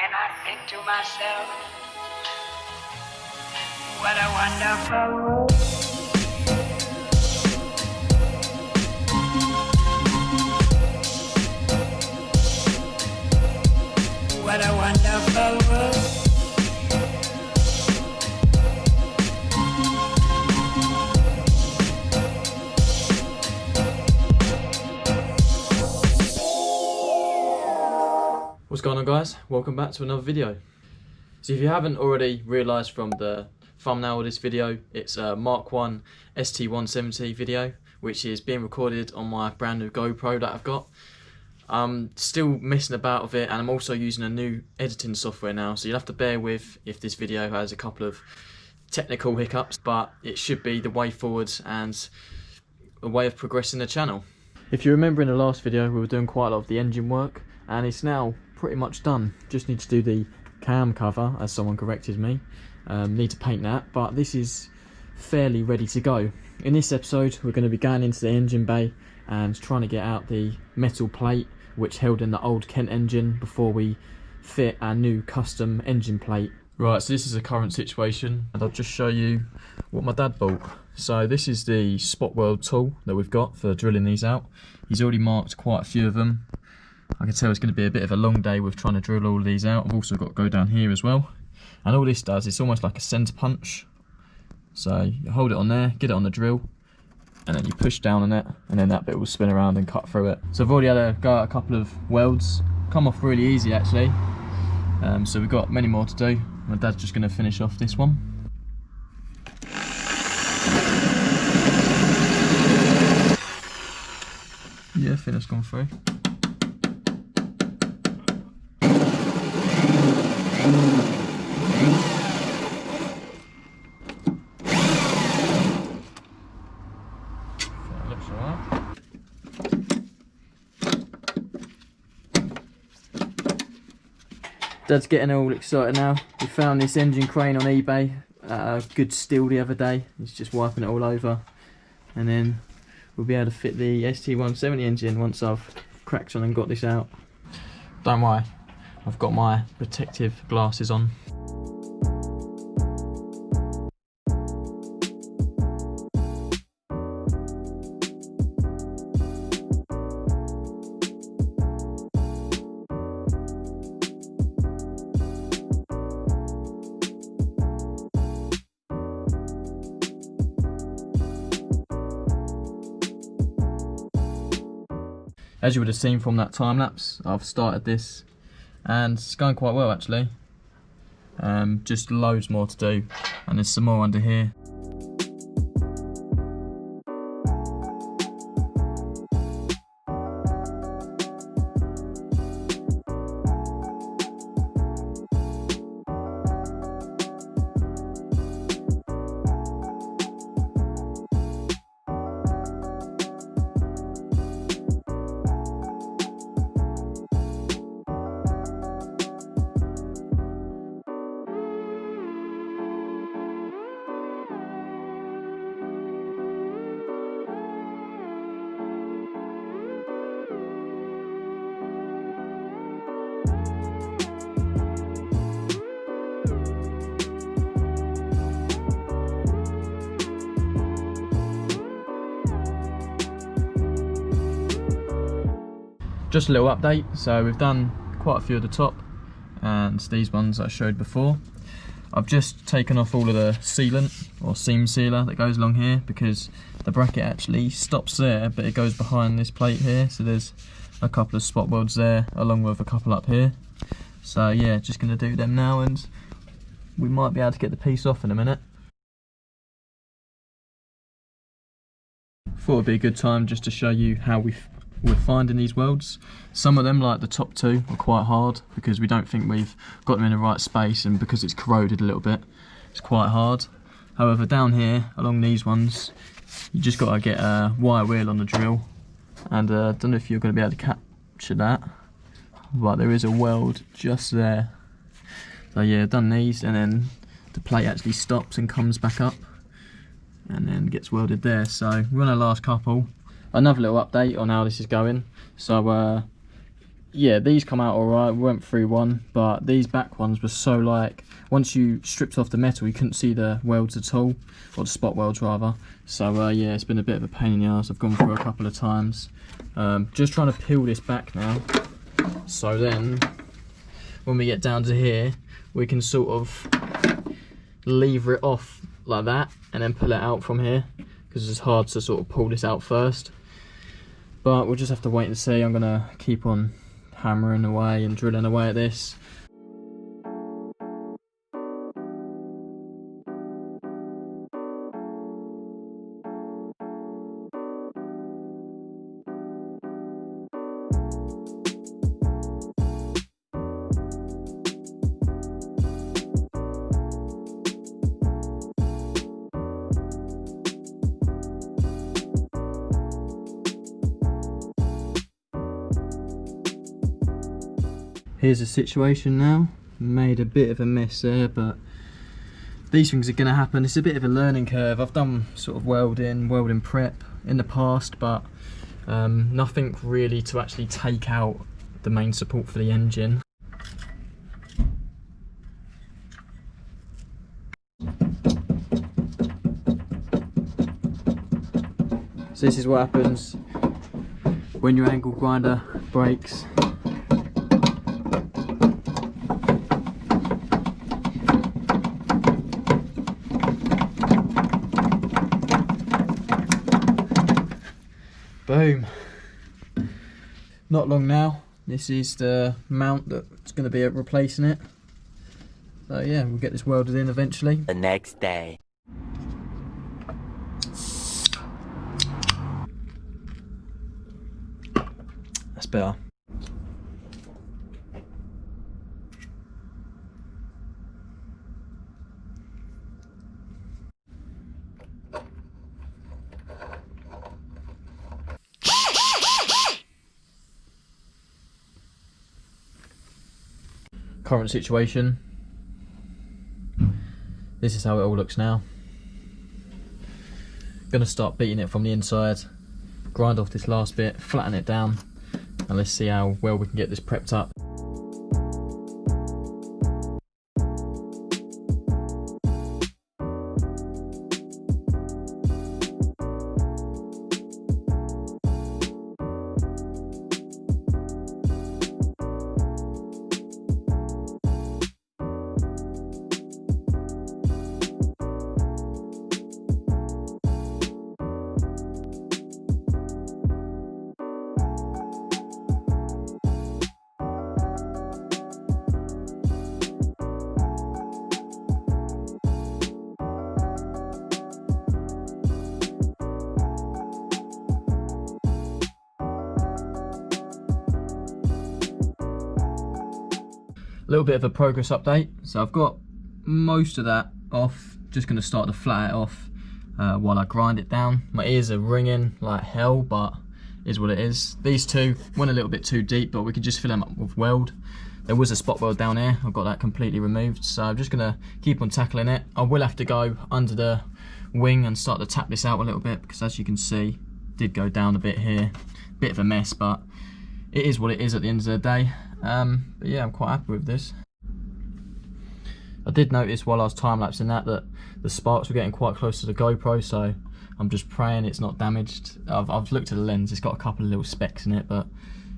and I think to myself, what a wonderful world. What a wonderful world. What's going on, guys? Welcome back to another video. So if you haven't already realised from the thumbnail of this video, it's a Mk1 ST170 video, which is being recorded on my brand new GoPro that I've got. I'm still messing about with it, and I'm also using a new editing software now, so you'll have to bear with if this video has a couple of technical hiccups, but it should be the way forward and a way of progressing the channel. If you remember in the last video, we were doing quite a lot of the engine work, and it's now pretty much done. Just need to do the cam cover, as someone corrected me. Need to paint that, but this is fairly ready to go. In this episode, we're going to be going into the engine bay and trying to get out the metal plate which held in the old Kent engine before we fit our new custom engine plate. Right, so this is the current situation, and I'll just show you what my dad bought. So this is the spot weld tool that we've got for drilling these out. He's already marked quite a few of them. I can tell it's going to be a bit of a long day with trying to drill all of these out. I've also got to go down here as well. And all this does, it's almost like a centre punch. So you hold it on there, get it on the drill, and then you push down on it, and then that bit will spin around and cut through it. So I've already had a go at a couple of welds. Come off really easy actually. So we've got many more to do. My dad's just going to finish off this one. Yeah, I think that's gone through. That looks alright. Dad's getting all excited now. We found this engine crane on eBay at a good steal the other day. He's just wiping it all over, and then we'll be able to fit the ST170 engine once I've cracked on and got this out. Don't worry, I've got my protective glasses on. As you would have seen from that time lapse, I've started this and it's going quite well actually. Just loads more to do, and there's some more under here. Just a little update, so we've done quite a few at the top, and these ones I showed before. I've just taken off all of the sealant or seam sealer that goes along here, because the bracket actually stops there but it goes behind this plate here, so there's a couple of spot welds there along with a couple up here. So yeah, just going to do them now, and we might be able to get the piece off in a minute. Thought it'd be a good time just to show you how we're finding these welds. Some of them, like the top two, are quite hard because we don't think we've got them in the right space, and because it's corroded a little bit, it's quite hard. However, down here along these ones, you just got to get a wire wheel on the drill, and I don't know if you're going to be able to capture that, but there is a weld just there. So yeah, done these, and then the plate actually stops and comes back up and then gets welded there. So we're on our last couple. Another little update on how this is going. So yeah, these come out alright. We went through one, but these back ones were so like, once you stripped off the metal, you couldn't see the welds at all, or the spot welds rather. So yeah, it's been a bit of a pain in the ass. I've gone through a couple of times. Just trying to peel this back now, so then when we get down to here, we can sort of lever it off like that and then pull it out from here, because it's hard to sort of pull this out first. But we'll just have to wait and see. I'm gonna keep on hammering away and drilling away at this. Here's the situation now. Made a bit of a mess there, but these things are going to happen. It's a bit of a learning curve. I've done sort of welding prep in the past, but nothing really to actually take out the main support for the engine. So this is what happens when your angle grinder breaks. Boom. Not long now. This is the mount that's going to be replacing it. So yeah, we'll get this welded in eventually. The next day. That's better. Current situation. This is how it all looks now. Gonna start beating it from the inside, grind off this last bit, flatten it down, and let's see how well we can get this prepped up. A little bit of a progress update. So I've got most of that off. Just going to start to flat it off while I grind it down. My ears are ringing like hell, but is what it is. These two went a little bit too deep, but we could just fill them up with weld. There was a spot weld down here. I've got that completely removed, so I'm just going to keep on tackling it. I will have to go under the wing and start to tap this out a little bit, because as you can see, did go down a bit here. Bit of a mess, but it is what it is at the end of the day. But yeah, I'm quite happy with this. I did notice while I was time-lapsing that the sparks were getting quite close to the GoPro, so I'm just praying it's not damaged. I've looked at the lens, it's got a couple of little specks in it, but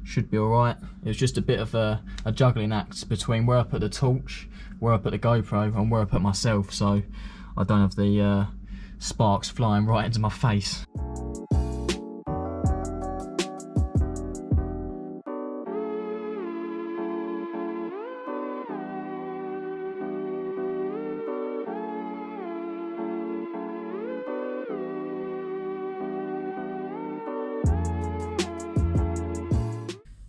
should be alright. It was just a bit of a juggling act between where I put the torch, where I put the GoPro, and where I put myself, so I don't have the sparks flying right into my face.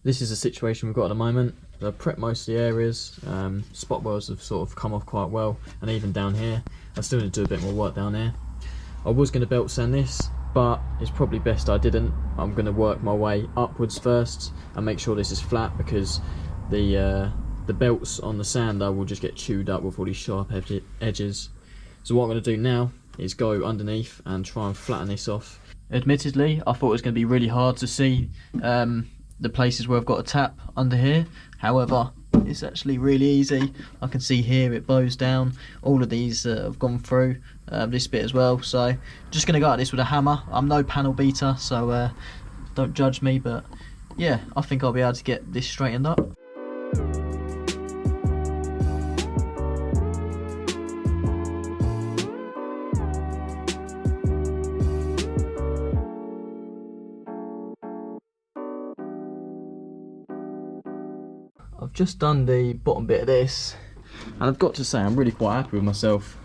This is the situation we've got at the moment. I've prepped most of the areas. Spot welds have sort of come off quite well, and even down here. I still need to do a bit more work down there. I was going to belt sand this, but it's probably best I didn't. I'm going to work my way upwards first and make sure this is flat, because the belts on the sander will just get chewed up with all these sharp edges. So what I'm going to do now is go underneath and try and flatten this off. Admittedly, I thought it was going to be really hard to see the places where I've got a tap under here. However, it's actually really easy. I can see here it bows down. All of these have gone through, this bit as well. So just going to go at this with a hammer. I'm no panel beater, so don't judge me, but yeah, I think I'll be able to get this straightened up. I've just done the bottom bit of this, and I've got to say I'm really quite happy with myself.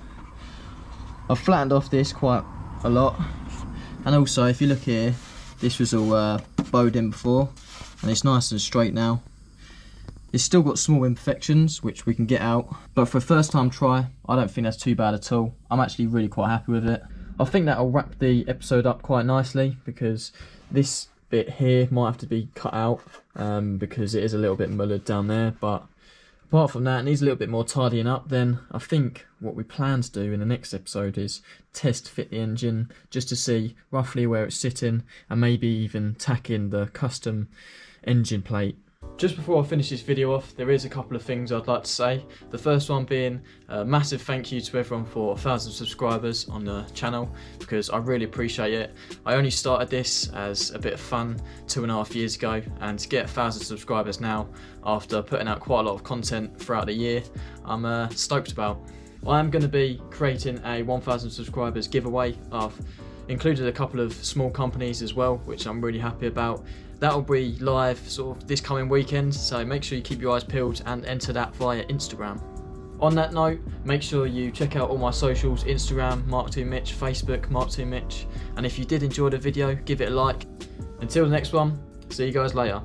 I've flattened off this quite a lot, and also if you look here, this was all bowed in before, and it's nice and straight now. It's still got small imperfections which we can get out, but for a first time try, I don't think that's too bad at all. I'm actually really quite happy with it. I think that'll wrap the episode up quite nicely, because this bit here might have to be cut out because it is a little bit mullered down there, but apart from that, it needs a little bit more tidying up. Then I think what we plan to do in the next episode is test fit the engine just to see roughly where it's sitting, and maybe even tack in the custom engine plate. Just before I finish this video off, there is a couple of things I'd like to say. The first one being a massive thank you to everyone for 1,000 subscribers on the channel, because I really appreciate it. I only started this as a bit of fun 2.5 years ago, and to get 1,000 subscribers now after putting out quite a lot of content throughout the year, I'm stoked about. I am going to be creating a 1,000 subscribers giveaway. I've included a couple of small companies as well, which I'm really happy about. That'll be live sort of this coming weekend, so make sure you keep your eyes peeled and enter that via Instagram. On that note, make sure you check out all my socials: Instagram, Mark2Mitch, Facebook, Mark2Mitch, and if you did enjoy the video, give it a like. Until the next one, see you guys later.